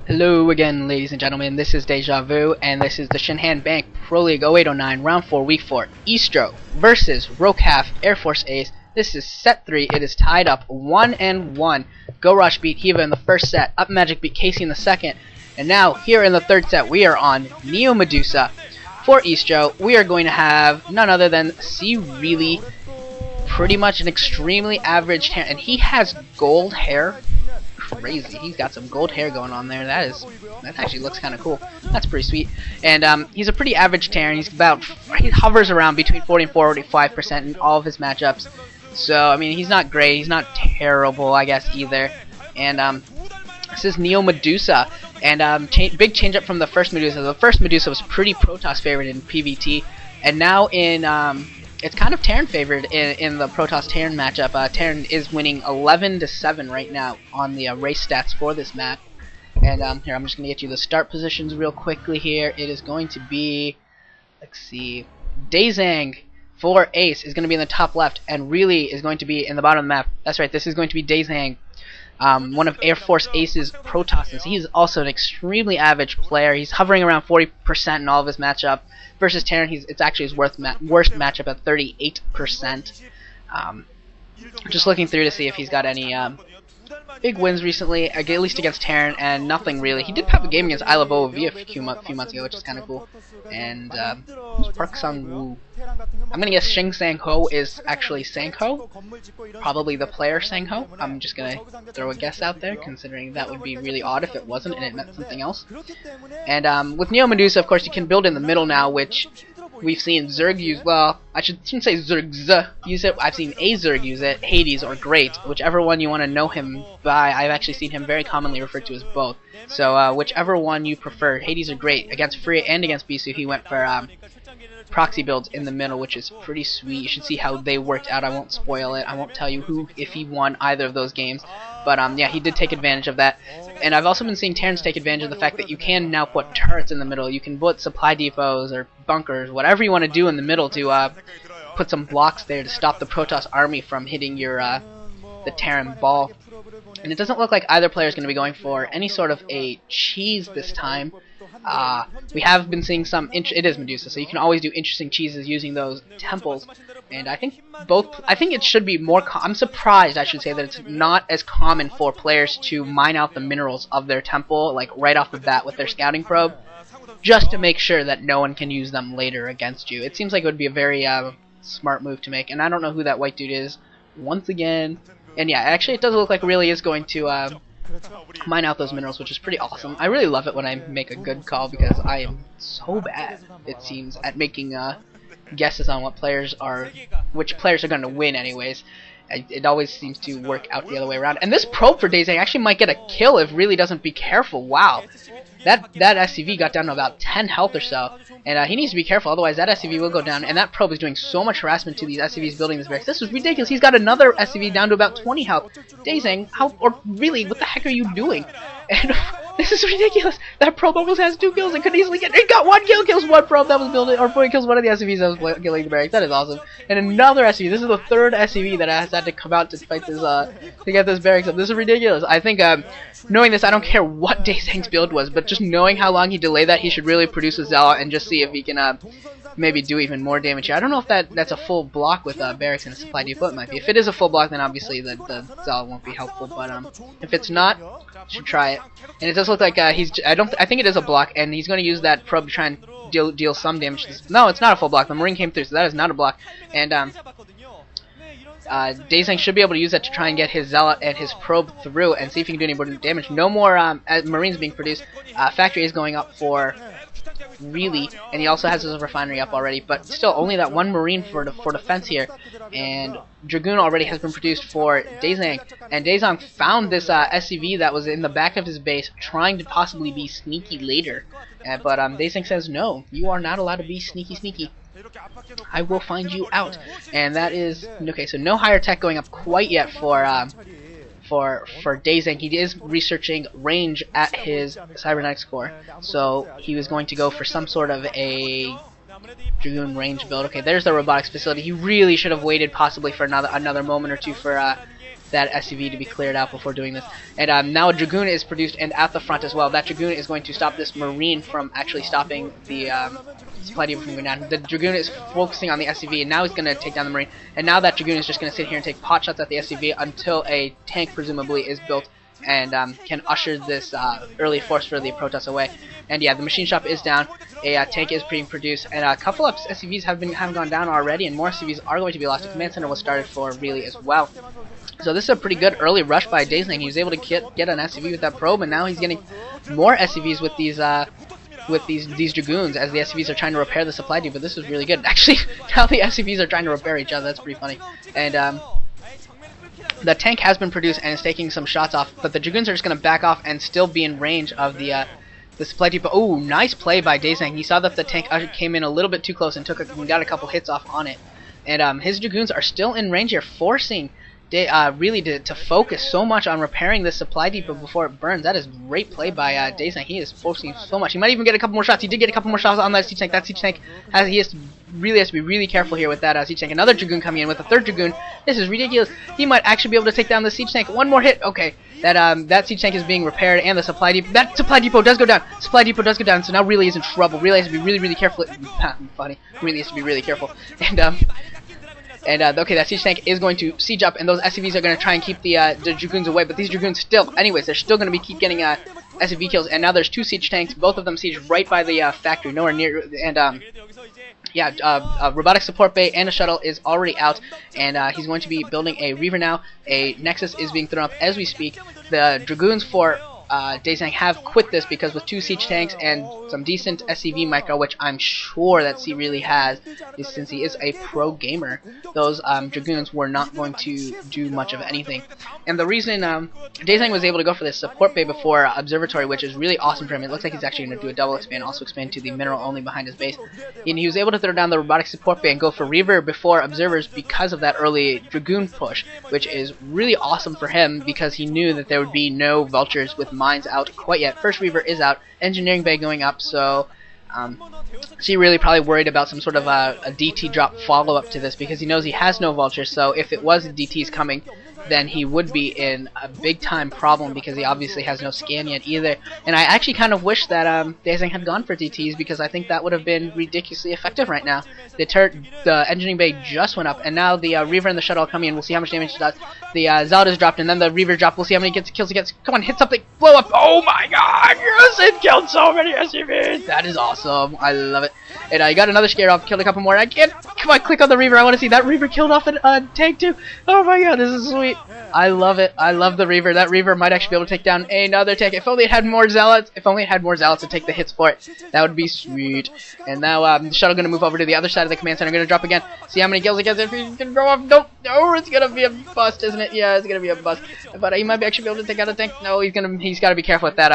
Hello again, ladies and gentlemen. This is Deja Vu, and this is the Shinhan Bank Proleague 0809 Round 4 Week 4 Estro versus ROKAF Air Force Ace. This is set 3. It is tied up 1-1. Go Rush beat Hiva in the first set. Up Magic beat Casey in the second. And now, here in the third set, we are on Neo Medussa. For Estro, we are going to have none other than C. Really, pretty much an extremely average hair. And he has gold hair. Crazy. He's got some gold hair going on there. That actually looks kind of cool. That's pretty sweet. And he's a pretty average Terran. He hovers around between 40 and 45% in all of his matchups. So I mean, he's not great. He's not terrible, I guess, either. And this is Neo Medussa. And big change up from the first Medussa. The first Medussa was pretty Protoss favored in PvT, and now in it's kind of Terran favored in the Protoss Terran matchup. Terran is winning 11-7 right now on the race stats for this map. And here, I'm just going to get you the start positions real quickly here. It is going to be, let's see, Daezang for Ace is going to be in the top left, and Really is going to be in the bottom of the map. That's right, this is going to be Daezang, one of Air Force Ace's Protosses. He's also an extremely average player. He's hovering around 40% in all of his matchup. Versus Terran, it's actually his worst matchup at 38%. Just looking through to see if he's got any big wins recently, at least against Terran, and nothing really. He did have a game against I Love OV a few months ago, which is kind of cool. And Park Sang-woo. I'm gonna guess Shing Sang-ho is actually Sang-ho, probably the player Sang-ho. I'm just gonna throw a guess out there, considering that would be really odd if it wasn't and it meant something else. And with Neo Medussa, of course, you can build in the middle now, which we've seen Zerg use. Well, I shouldn't say Zergs use it. I've seen a Zerg use it, Hades or Great, whichever one you want to know him by. I've actually seen him very commonly referred to as both. So whichever one you prefer, Hades or Great. Against Freya and against Bisu, he went for proxy builds in the middle, which is pretty sweet. You should see how they worked out. I won't spoil it. I won't tell you if he won either of those games. But yeah, he did take advantage of that. And I've also been seeing Terrans take advantage of the fact that you can now put turrets in the middle. You can put supply depots or bunkers, whatever you want to do in the middle to put some blocks there to stop the Protoss army from hitting your the Terran ball. And it doesn't look like either player is going to be going for any sort of a cheese this time. We have been seeing some. It is Medussa, so you can always do interesting cheeses using those temples. And I think it should be more. I'm surprised, I should say, that it's not as common for players to mine out the minerals of their temple, like right off the bat with their scouting probe, just to make sure that no one can use them later against you. It seems like it would be a very smart move to make. And I don't know who that white dude is. Once again, and yeah, actually, it does look like Really is going to mine out those minerals, which is pretty awesome. I really love it when I make a good call, because I am so bad, it seems, at making guesses on which players are going to win anyways. It always seems to work out the other way around. And this probe for Daezang actually might get a kill if Really doesn't be careful. Wow. That SCV got down to about 10 health or so. And he needs to be careful, otherwise that SCV will go down. And that probe is doing so much harassment to these SCVs building this barracks. This is ridiculous. He's got another SCV down to about 20 health. Daezang, Really, what the heck are you doing? And this is ridiculous. That probe almost has 2 kills and could easily get. It got 1 kill, kills 1 probe that was building, or kills one of the SCVs that was killing the barracks. That is awesome. And another SCV. This is the third SCV that has had to come out to fight this, to get this barracks up. This is ridiculous. I think, knowing this, I don't care what Daezang's build was, but just knowing how long he delayed that, he should really produce a Zealot and just see if he can, maybe do even more damage here. I don't know if that's a full block with barracks and a supply depot. It might be. If it is a full block, then obviously the Zealot won't be helpful. But if it's not, should try it. And it does look like I think it is a block, and he's going to use that probe to try and deal some damage. No, it's not a full block. The Marine came through, so that is not a block. And Daezang should be able to use that to try and get his Zealot and his probe through and see if he can do any more damage. No more Marines being produced. Factory is going up for Really, and he also has his refinery up already, but still only that 1 Marine for defense here. And Dragoon already has been produced for Daezang, and Daezang found this SCV that was in the back of his base, trying to possibly be sneaky later. But Daezang says, no, you are not allowed to be sneaky. I will find you out. And that is okay. So no higher tech going up quite yet for Daezang. He is researching range at his cybernetics core, so he was going to go for some sort of a Dragoon range build. Okay, there's the robotics facility. He really should have waited possibly for another moment or two for that SCV to be cleared out before doing this. And now a Dragoon is produced and at the front as well. That Dragoon is going to stop this Marine from actually stopping the supply depot from going down. The Dragoon is focusing on the SCV, and now he's going to take down the Marine. And now that Dragoon is just going to sit here and take pot shots at the SCV until a tank presumably is built and can usher this early force for the Protoss away. And yeah, the machine shop is down, a tank is being produced, and a couple of SCVs have gone down already, and more SCVs are going to be lost. The command center was started for really as well. So this is a pretty good early rush by Daezang. He was able to get an SCV with that probe, and now he's getting more SCVs with these Dragoons as the SCVs are trying to repair the supply depot. But this is really good. Actually, now the SCVs are trying to repair each other. That's pretty funny. And the tank has been produced and is taking some shots off, but the Dragoons are just going to back off and still be in range of the supply depot. Oh, nice play by Daezang. He saw that the tank came in a little bit too close and got a couple hits off on it. And his Dragoons are still in range here, forcing really to focus so much on repairing this supply depot before it burns. That is great play by Daezang. He is focusing so much. He might even get a couple more shots. He did get a couple more shots on that siege tank. That siege tank he has to be really careful here with that siege tank. Another Dragoon coming in with a third Dragoon. This is ridiculous. He might actually be able to take down the siege tank. One more hit. Okay, that siege tank is being repaired, and the supply depot. That supply depot does go down. Supply depot does go down. So now Relay is in trouble. Relay has to be really careful. Funny. Relay has to be really careful. And okay, that siege tank is going to siege up, and those SCVs are going to try and keep the Dragoons away. But these Dragoons still, anyways, they're still going to keep getting SCV kills. And now there's two siege tanks, both of them siege right by the factory, nowhere near. And yeah, robotic support bay and a shuttle is already out, and he's going to be building a Reaver now. A Nexus is being thrown up as we speak. The Dragoons for Daezang have quit this because with two siege tanks and some decent SCV micro, which I'm sure that C really has, since he is a pro gamer, those Dragoons were not going to do much of anything. And the reason Daezang was able to go for this support bay before Observatory, which is really awesome for him, it looks like he's actually going to do a double expand, also expand to the mineral only behind his base. And he was able to throw down the robotic support bay and go for Reaver before Observers because of that early Dragoon push, which is really awesome for him because he knew that there would be no vultures with mines out quite yet. First Reaver is out, engineering bay going up, so he really probably worried about some sort of a DT drop follow-up to this because he knows he has no vultures, so if it was DTs coming, then he would be in a big-time problem because he obviously has no scan yet either. And I actually kind of wish that Daezang had gone for DTs because I think that would have been ridiculously effective right now. The engineering bay just went up, and now the Reaver and the shuttle are coming in. We'll see how much damage it does. The Zelda's dropped, and then the Reaver dropped. We'll see how many kills it gets. Come on, hit something. Blow up. Oh my god, yes, it killed so many SCVs. That is awesome. I love it. And I got another scare off, killed a couple more. I can't. Come on, click on the Reaver. I want to see that Reaver killed off a tank too. Oh my god, this is sweet. I love it. I love the Reaver. That Reaver might actually be able to take down another tank. If only it had more zealots. If only it had more zealots to take the hits for it. That would be sweet. And now the shuttle going to move over to the other side of the command center. Going to drop again. See how many kills it gets. If he's going to go off. No, it's going to be a bust, isn't it? Yeah, it's going to be a bust. But he might actually be able to take out a tank. No, he's got to be careful with that.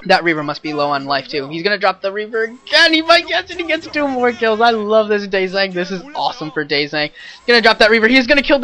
That Reaver must be low on life too. He's gonna drop the Reaver again. He might get it. He gets 2 more kills. I love this Daezang. This is awesome for Daezang. Gonna drop that Reaver. He's gonna kill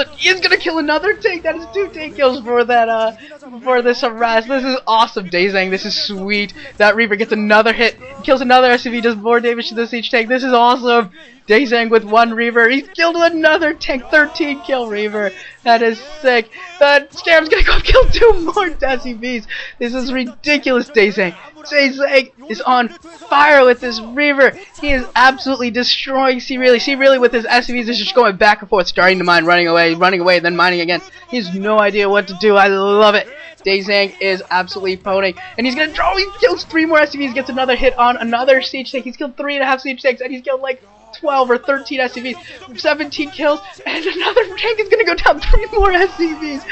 another tank. That is 2 tank kills for that for this harass. This is awesome, Daezang. This is sweet. That Reaver gets another hit. Kills another SCV. Does more damage to the siege tank. This is awesome. Daezang with 1 Reaver. He's killed another tank. 13 kill Reaver. That is sick. That Scam's gonna go kill 2 more SCVs. This is ridiculous, Daezang. Daezang is on fire with this Reaver. He is absolutely destroying C really with his SCVs is just going back and forth, starting to mine, running away, then mining again. He has no idea what to do. I love it. Daezang is absolutely poning, and he's gonna draw. He kills 3 more SCVs, gets another hit on another siege tank. He's killed 3.5 siege tanks, and he's killed like 12 or 13 SCVs, 17 kills, and another tank is gonna go down 3 more SCVs.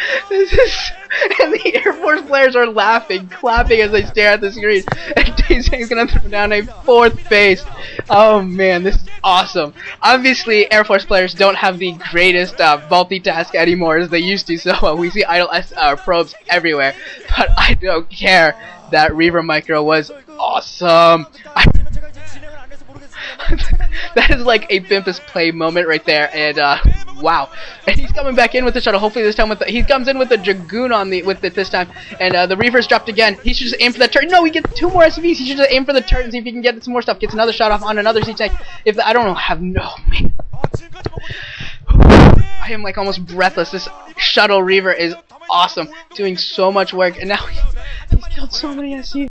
And the Air Force players are laughing, clapping as they stare at the screen. And Daezang's gonna throw down a 4th base. Oh man, this is awesome. Obviously, Air Force players don't have the greatest multitask anymore as they used to, so we see idle probes everywhere. But I don't care. That Reaver micro was awesome. That is like a Bimpus play moment right there, and wow. And he's coming back in with the shuttle. Hopefully this time he comes in with the Dragoon on this time, and the Reaver's dropped again. He should just aim for that turret. No, he gets 2 more SCVs. He should just aim for the turret and see if he can get some more stuff. Gets another shot off on another siege tank. I don't know, have no man. I am like almost breathless. This shuttle reaver is awesome, doing so much work, and now he's killed so many SCVs.